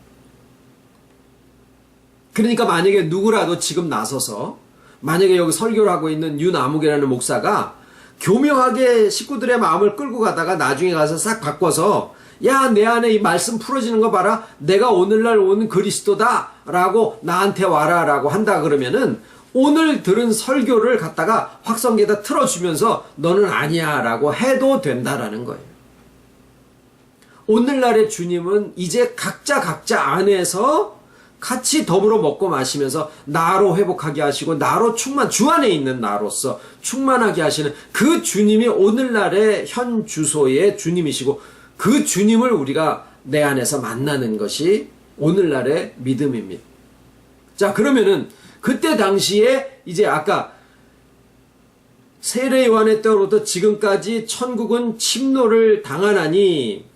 그러니까 만약에 누구라도 지금 나서서 만약에 여기 설교를 하고 있는 윤아무개라는 목사가 교묘하게 식구들의 마음을 끌고 가다가 나중에 가서 싹 바꿔서 야, 내 안에 이 말씀 풀어지는 거 봐라. 내가 오늘날 온 그리스도다 라고 나한테 와라 라고 한다 그러면은 오늘 들은 설교를 갖다가 확성기에다 틀어주면서 너는 아니야 라고 해도 된다라는 거예요. 오늘날의 주님은 이제 각자 안에서 같이 더불어 먹고 마시면서 나로 회복하게 하시고 나로 주 안에 있는 나로서 충만하게 하시는 그 주님이 오늘날의 현 주소의 주님이시고 그 주님을 우리가 내 안에서 만나는 것이 오늘날의 믿음입니다. 자, 그러면은 그때 당시에 이제 아까 세례 요한의 때로부터 지금까지 천국은 침노를 당하나니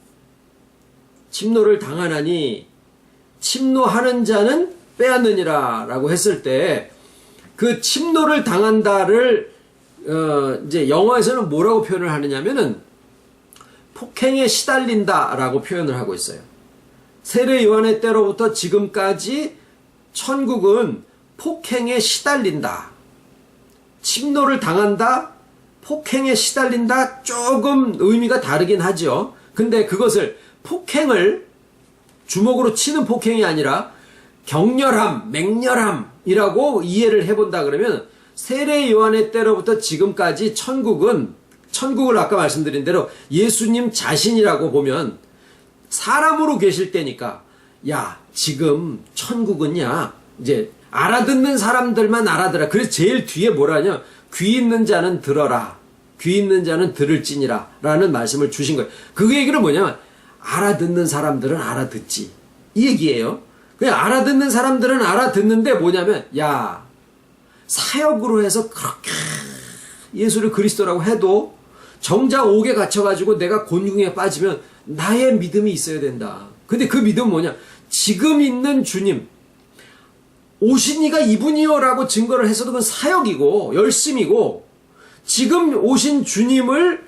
침노하는 자는 빼앗느니라 라고 했을 때 그 침노를 당한다를 이제 영어에서는 뭐라고 표현을 하느냐면은 폭행에 시달린다 라고 표현을 하고 있어요. 세례 요한의 때로부터 지금까지 천국은 폭행에 시달린다. 침노를 당한다. 폭행에 시달린다. 조금 의미가 다르긴 하죠. 근데 그것을 폭행을 주먹으로 치는 폭행이 아니라 격렬함, 맹렬함이라고 이해를 해본다 그러면 세례 요한의 때로부터 지금까지 천국을 아까 말씀드린 대로 예수님 자신이라고 보면 사람으로 계실 때니까 야, 지금 천국은야 이제 알아듣는 사람들만 알아들어. 그래서 제일 뒤에 뭐라냐? 귀 있는 자는 들어라. 귀 있는 자는 들을지니라 라는 말씀을 주신 거예요. 그 얘기는 뭐냐면 알아듣는 사람들은 알아듣지. 이 얘기예요. 그냥 알아듣는 사람들은 알아듣는데 뭐냐면 야, 사역으로 해서 그렇게 예수를 그리스도라고 해도 정작 옥에 갇혀가지고 내가 곤궁에 빠지면 나의 믿음이 있어야 된다. 근데 그 믿음은 뭐냐? 지금 있는 주님, 오신 이가 이분이요 라고 증거를 해서도 그건 사역이고 열심이고 지금 오신 주님을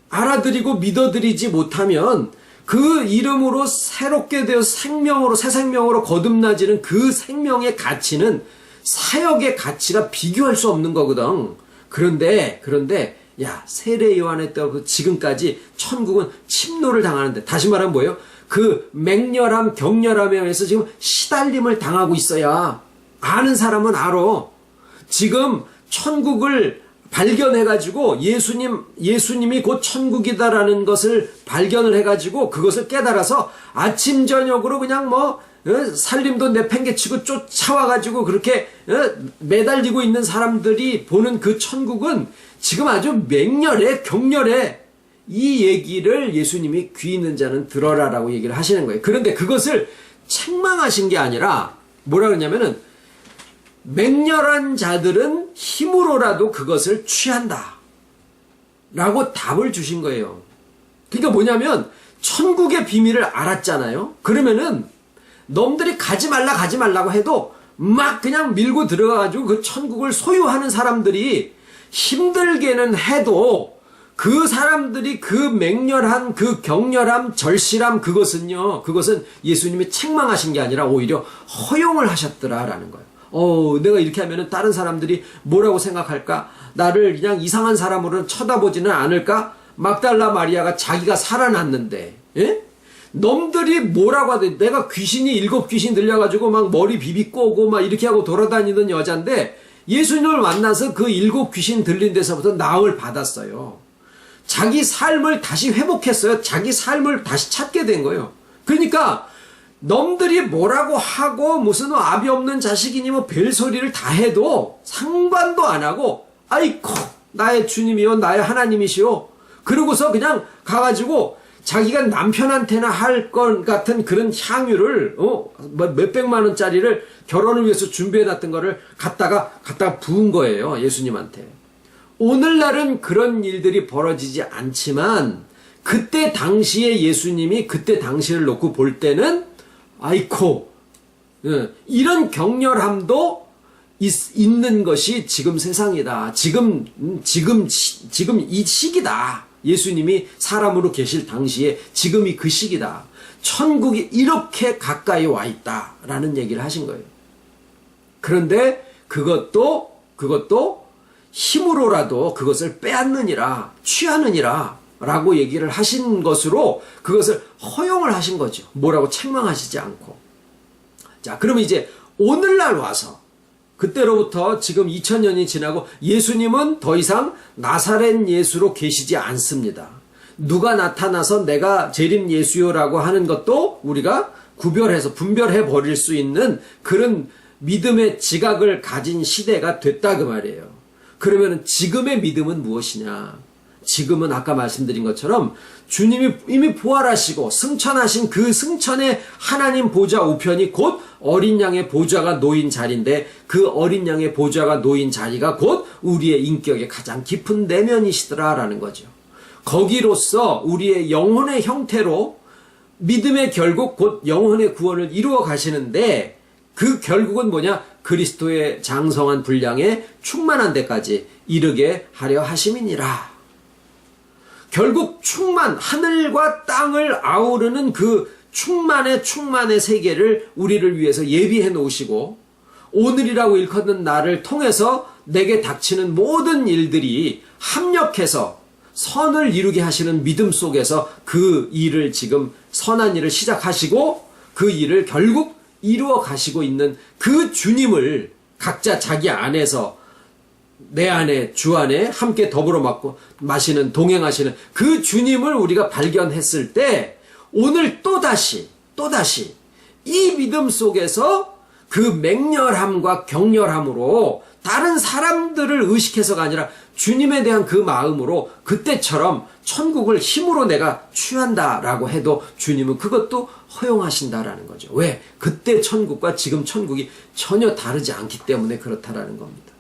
알아들이고 믿어들이지 못하면 그 이름으로 새롭게 되어 생명으로 새 생명으로 거듭나지는 그 생명의 가치는 사역의 가치가 비교할 수 없는 거거든. 그런데 야, 세례 요한의 때부터 지금까지 천국은 침노를 당하는데 다시 말하면 뭐예요? 그 맹렬함, 격렬함에 의해서 지금 시달림을 당하고 있어야 아는 사람은 알아. 지금 천국을 발견해가지고 예수님이 곧 천국이다라는 것을 발견을 해가지고 그것을 깨달아서 아침 저녁으로 그냥 살림도 내팽개치고 쫓아와가지고 그렇게 매달리고 있는 사람들이 보는 그 천국은 지금 아주 맹렬해, 격렬해. 이 얘기를 예수님이 귀 있는 자는 들어라라고 얘기를 하시는 거예요. 그런데 그것을 책망하신 게 아니라 뭐라 그러냐면은 맹렬한 자들은 힘으로라도 그것을 취한다 라고 답을 주신 거예요. 그러니까 뭐냐면 천국의 비밀을 알았잖아요. 그러면은 놈들이 가지 말라고 해도 막 그냥 밀고 들어가가지고 그 천국을 소유하는 사람들이 힘들게는 해도 그 사람들이 그 맹렬한 그 격렬함 절실함 그것은 예수님이 책망하신 게 아니라 오히려 허용을 하셨더라라는 거예요. 내가 이렇게 하면은 다른 사람들이 뭐라고 생각할까? 나를 그냥 이상한 사람으로는 쳐다보지는 않을까? 막달라 마리아가 자기가 살아났는데, 예? 놈들이 뭐라고 하든 내가 일곱 귀신 들려가지고 막 머리 비비 꼬고 막 이렇게 하고 돌아다니던 여잔데 예수님을 만나서 그 일곱 귀신 들린 데서부터 나음을 받았어요. 자기 삶을 다시 회복했어요. 자기 삶을 다시 찾게 된 거예요. 그러니까 놈들이 뭐라고 하고 무슨 아비 없는 자식이니 별소리를 다 해도 상관도 안 하고 아이고 나의 주님이요 나의 하나님이시요 그러고서 그냥 가가지고 자기가 남편한테나 할 것 같은 그런 향유를 몇백만 원짜리를 결혼을 위해서 준비해놨던 거를 갖다가 부은 거예요. 예수님한테. 오늘날은 그런 일들이 벌어지지 않지만 그때 당시에 예수님이 그때 당시를 놓고 볼 때는 아이코 이런 격렬함도 있는 것이 지금 세상이다. 지금 이 시기다. 예수님이 사람으로 계실 당시에 지금이 그 시기다. 천국이 이렇게 가까이 와 있다라는 얘기를 하신 거예요. 그런데 그것도 힘으로라도 그것을 빼앗느니라, 취하느니라 라고 얘기를 하신 것으로 그것을 허용을 하신 거죠. 뭐라고 책망하시지 않고. 자, 그러면 이제 오늘날 와서 그때로부터 지금 2000년이 지나고 예수님은 더 이상 나사렛 예수로 계시지 않습니다. 누가 나타나서 내가 재림 예수요라고 하는 것도 우리가 구별해서 분별해 버릴 수 있는 그런 믿음의 지각을 가진 시대가 됐다 그 말이에요. 그러면 지금의 믿음은 무엇이냐? 지금은 아까 말씀드린 것처럼 주님이 이미 부활하시고 승천하신 그 승천의 하나님 보좌 우편이 곧 어린 양의 보좌가 놓인 자리인데 그 어린 양의 보좌가 놓인 자리가 곧 우리의 인격의 가장 깊은 내면이시더라라는 거죠. 거기로서 우리의 영혼의 형태로 믿음의 결국 곧 영혼의 구원을 이루어 가시는데 그 결국은 뭐냐? 그리스도의 장성한 분량에 충만한 데까지 이르게 하려 하심이니라. 결국 하늘과 땅을 아우르는 그 충만의 세계를 우리를 위해서 예비해 놓으시고 오늘이라고 일컫는 날을 통해서 내게 닥치는 모든 일들이 합력해서 선을 이루게 하시는 믿음 속에서 그 일을 지금 선한 일을 시작하시고 그 일을 결국 이루어 가시고 있는 그 주님을 각자 자기 안에서 내 안에 주 안에 함께 더불어 마시는 동행하시는 그 주님을 우리가 발견했을 때 오늘 또다시 이 믿음 속에서 그 맹렬함과 격렬함으로 다른 사람들을 의식해서가 아니라 주님에 대한 그 마음으로 그때처럼 천국을 힘으로 내가 취한다라고 해도 주님은 그것도 허용하신다라는 거죠. 왜? 그때 천국과 지금 천국이 전혀 다르지 않기 때문에 그렇다라는 겁니다.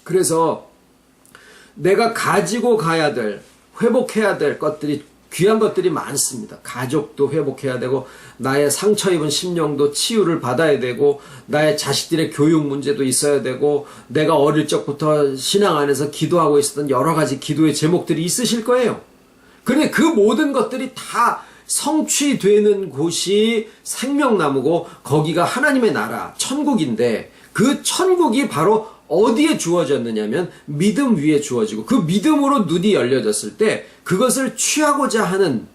그래서 내가 가지고 가야 될, 회복해야 될 것들이 귀한 것들이 많습니다. 가족도 회복해야 되고 나의 상처 입은 심령도 치유를 받아야 되고 나의 자식들의 교육 문제도 있어야 되고 내가 어릴 적부터 신앙 안에서 기도하고 있었던 여러 가지 기도의 제목들이 있으실 거예요. 그런데 그 모든 것들이 다 성취되는 곳이 생명나무고 거기가 하나님의 나라, 천국인데 그 천국이 바로 어디에 주어졌느냐면 믿음 위에 주어지고 그 믿음으로 눈이 열려졌을 때 그것을 취하고자 하는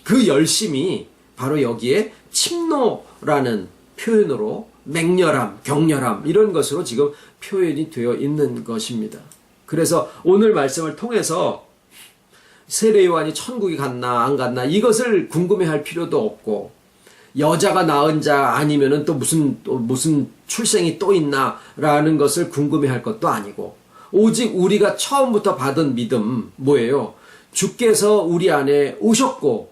그 열심이 바로 여기에 침노라는 표현으로 맹렬함, 격렬함 이런 것으로 지금 표현이 되어 있는 것입니다. 그래서 오늘 말씀을 통해서 세례 요한이 천국에 갔나 안 갔나 이것을 궁금해할 필요도 없고 여자가 낳은 자 아니면은 또 무슨 출생이 또 있나라는 것을 궁금해할 것도 아니고 오직 우리가 처음부터 받은 믿음 뭐예요? 주께서 우리 안에 오셨고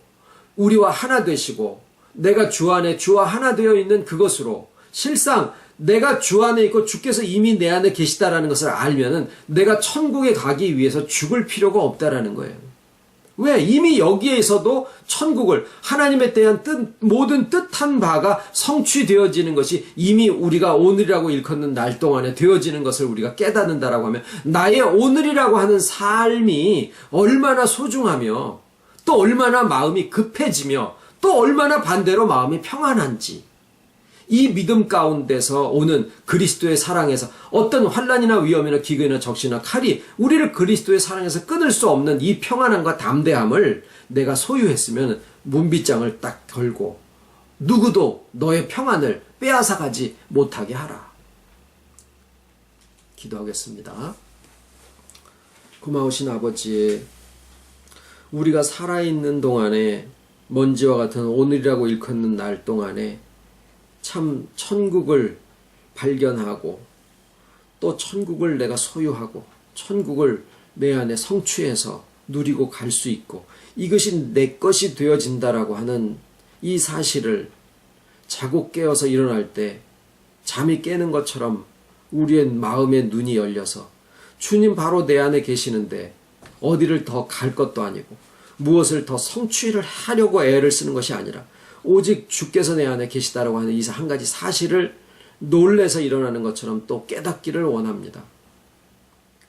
우리와 하나 되시고 내가 주 안에 주와 하나 되어 있는 그것으로 실상 내가 주 안에 있고 주께서 이미 내 안에 계시다라는 것을 알면은 내가 천국에 가기 위해서 죽을 필요가 없다라는 거예요. 왜? 이미 여기에서도 천국을 하나님에 대한 모든 뜻한 바가 성취되어지는 것이 이미 우리가 오늘이라고 일컫는 날 동안에 되어지는 것을 우리가 깨닫는다라고 하면 나의 오늘이라고 하는 삶이 얼마나 소중하며 또 얼마나 마음이 급해지며 또 얼마나 반대로 마음이 평안한지 이 믿음 가운데서 오는 그리스도의 사랑에서 어떤 환난이나 위험이나 기근이나 적시나 칼이 우리를 그리스도의 사랑에서 끊을 수 없는 이 평안함과 담대함을 내가 소유했으면 문빗장을 딱 걸고 누구도 너의 평안을 빼앗아가지 못하게 하라. 기도하겠습니다. 고마우신 아버지, 우리가 살아있는 동안에 먼지와 같은 오늘이라고 일컫는 날 동안에 참 천국을 발견하고 또 천국을 내가 소유하고 천국을 내 안에 성취해서 누리고 갈 수 있고 이것이 내 것이 되어진다라고 하는 이 사실을 자고 깨어서 일어날 때 잠이 깨는 것처럼 우리의 마음의 눈이 열려서 주님 바로 내 안에 계시는데 어디를 더 갈 것도 아니고 무엇을 더 성취를 하려고 애를 쓰는 것이 아니라 오직 주께서 내 안에 계시다라고 하는 이 한 가지 사실을 놀래서 일어나는 것처럼 또 깨닫기를 원합니다.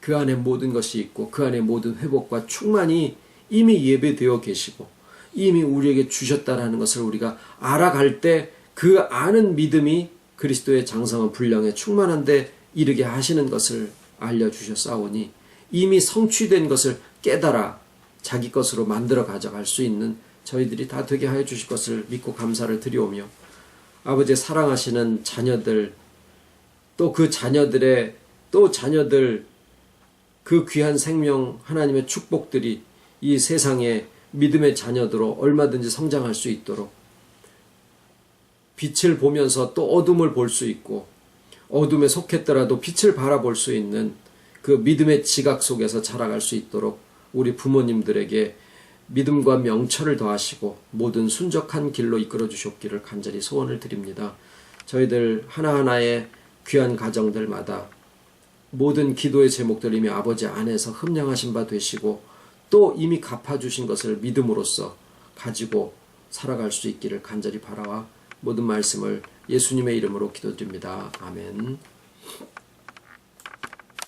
그 안에 모든 것이 있고 그 안에 모든 회복과 충만이 이미 예배되어 계시고 이미 우리에게 주셨다라는 것을 우리가 알아갈 때 그 아는 믿음이 그리스도의 장성한 분량에 충만한 데 이르게 하시는 것을 알려주셨사오니 이미 성취된 것을 깨달아 자기 것으로 만들어 가져갈 수 있는 저희들이 다 되게 하여 주실 것을 믿고 감사를 드리오며 아버지의 사랑하시는 자녀들 또 그 자녀들의 또 자녀들 그 귀한 생명 하나님의 축복들이 이 세상의 믿음의 자녀들로 얼마든지 성장할 수 있도록 빛을 보면서 또 어둠을 볼 수 있고 어둠에 속했더라도 빛을 바라볼 수 있는 그 믿음의 지각 속에서 자라갈 수 있도록 우리 부모님들에게 믿음과 명철을 더하시고 모든 순적한 길로 이끌어 주셨기를 간절히 소원을 드립니다. 저희들 하나하나의 귀한 가정들마다 모든 기도의 제목들 이미 아버지 안에서 흠량하신 바 되시고 또 이미 갚아주신 것을 믿음으로써 가지고 살아갈 수 있기를 간절히 바라와 모든 말씀을 예수님의 이름으로 기도드립니다. 아멘.